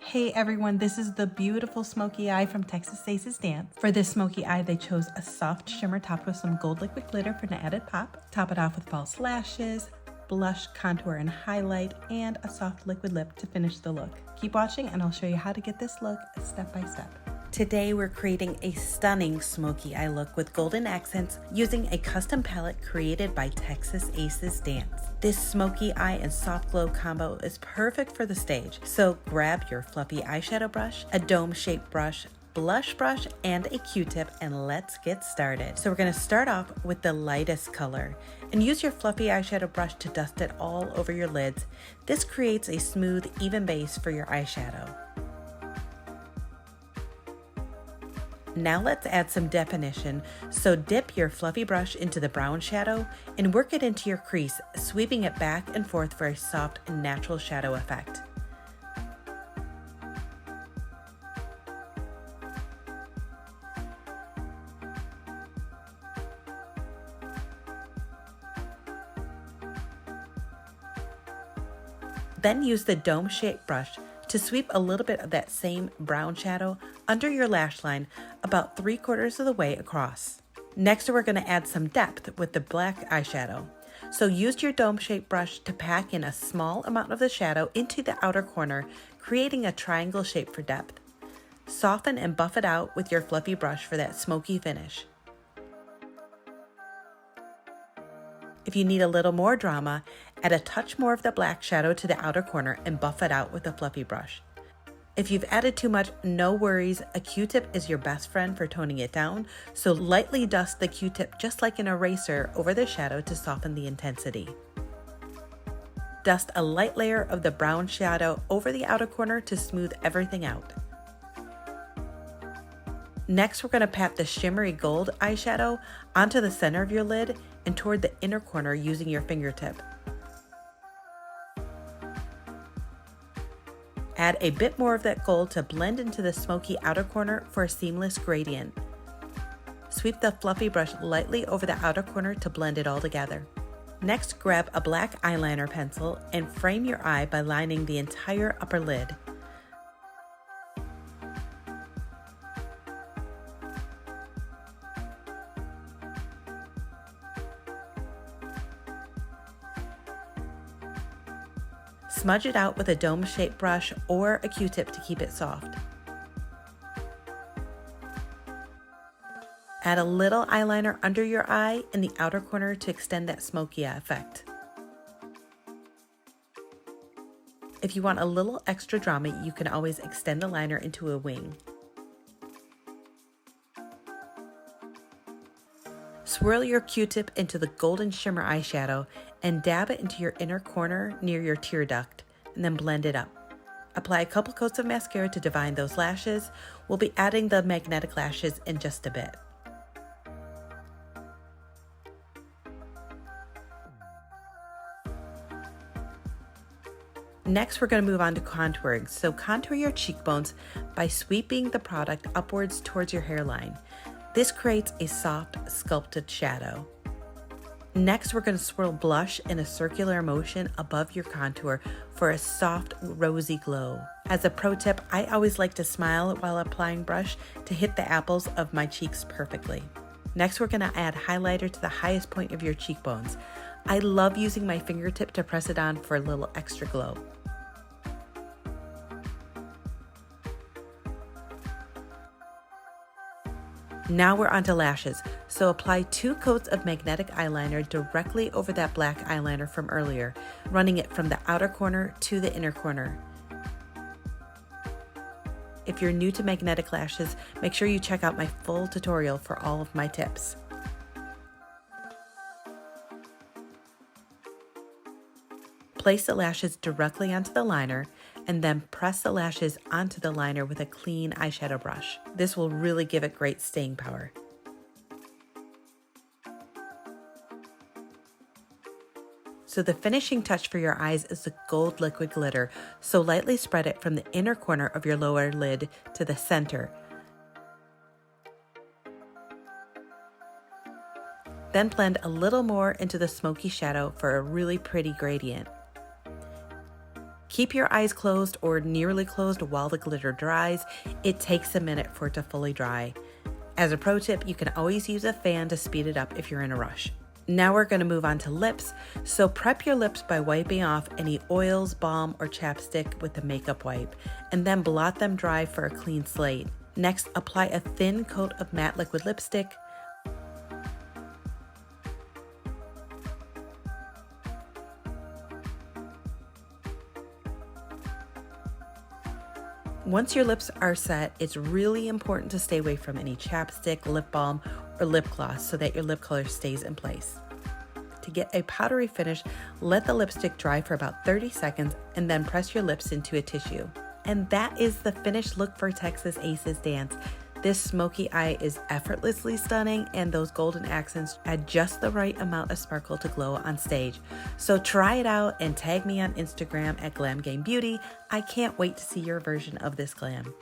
Hey everyone, this is the beautiful Smokey Eye from Texas Aces Dance. For this Smokey Eye, they chose a soft shimmer topped with some gold liquid glitter for an added pop. Top it off with false lashes, blush, contour, and highlight, and a soft liquid lip to finish the look. Keep watching and I'll show you how to get this look step by step. Today we're creating a stunning Smokey Eye look with golden accents using a custom palette created by Texas Aces Dance. This Smokey Eye and soft glow combo is perfect for the stage, so grab your fluffy eyeshadow brush, a dome-shaped brush, blush brush, and a Q-tip, and let's get started. So we're going to start off with the lightest color and use your fluffy eyeshadow brush to dust it all over your lids. This creates a smooth, even base for your eyeshadow. Now let's add some definition, so dip your fluffy brush into the brown shadow and work it into your crease, sweeping it back and forth for a soft and natural shadow effect. Then use the dome-shaped brush to sweep a little bit of that same brown shadow under your lash line about 3/4 of the way across. Next, we're going to add some depth with the black eyeshadow. So use your dome-shaped brush to pack in a small amount of the shadow into the outer corner, creating a triangle shape for depth. Soften and buff it out with your fluffy brush for that smoky finish. If you need a little more drama, add a touch more of the black shadow to the outer corner and buff it out with a fluffy brush. If you've added too much, no worries. A Q-tip is your best friend for toning it down, so lightly dust the Q-tip just like an eraser over the shadow to soften the intensity. Dust a light layer of the brown shadow over the outer corner to smooth everything out. Next, we're going to pat the shimmery gold eyeshadow onto the center of your lid and toward the inner corner using your fingertip. Add a bit more of that gold to blend into the smoky outer corner for a seamless gradient. Sweep the fluffy brush lightly over the outer corner to blend it all together. Next, grab a black eyeliner pencil and frame your eye by lining the entire upper lid. Smudge it out with a dome-shaped brush or a Q-tip to keep it soft. Add a little eyeliner under your eye in the outer corner to extend that smoky eye effect. If you want a little extra drama, you can always extend the liner into a wing. Swirl your Q-tip into the golden shimmer eyeshadow and dab it into your inner corner near your tear duct, and then blend it up. Apply a couple coats of mascara to define those lashes. We'll be adding the magnetic lashes in just a bit. Next, we're going to move on to contouring. So contour your cheekbones by sweeping the product upwards towards your hairline. This creates a soft, sculpted shadow. Next, we're going to swirl blush in a circular motion above your contour for a soft, rosy glow. As a pro tip, I always like to smile while applying brush to hit the apples of my cheeks perfectly. Next, we're going to add highlighter to the highest point of your cheekbones. I love using my fingertip to press it on for a little extra glow. Now we're onto lashes, so apply 2 coats of magnetic eyeliner directly over that black eyeliner from earlier, running it from the outer corner to the inner corner. If you're new to magnetic lashes, make sure you check out my full tutorial for all of my tips. Place the lashes directly onto the liner and then press the lashes onto the liner with a clean eyeshadow brush. This will really give it great staying power. So the finishing touch for your eyes is the gold liquid glitter, so lightly spread it from the inner corner of your lower lid to the center. Then blend a little more into the smoky shadow for a really pretty gradient. Keep your eyes closed or nearly closed while the glitter dries. It takes a minute for it to fully dry. As a pro tip, you can always use a fan to speed it up if you're in a rush. Now we're going to move on to lips. So prep your lips by wiping off any oils, balm, or chapstick with a makeup wipe, and then blot them dry for a clean slate. Next, apply a thin coat of matte liquid lipstick. Once your lips are set, it's really important to stay away from any chapstick, lip balm, or lip gloss so that your lip color stays in place. To get a powdery finish, let the lipstick dry for about 30 seconds and then press your lips into a tissue. And that is the finished look for Texas Aces Dance. This smoky eye is effortlessly stunning, and those golden accents add just the right amount of sparkle to glow on stage. So try it out and tag me on Instagram at Glam Game Beauty. I can't wait to see your version of this glam.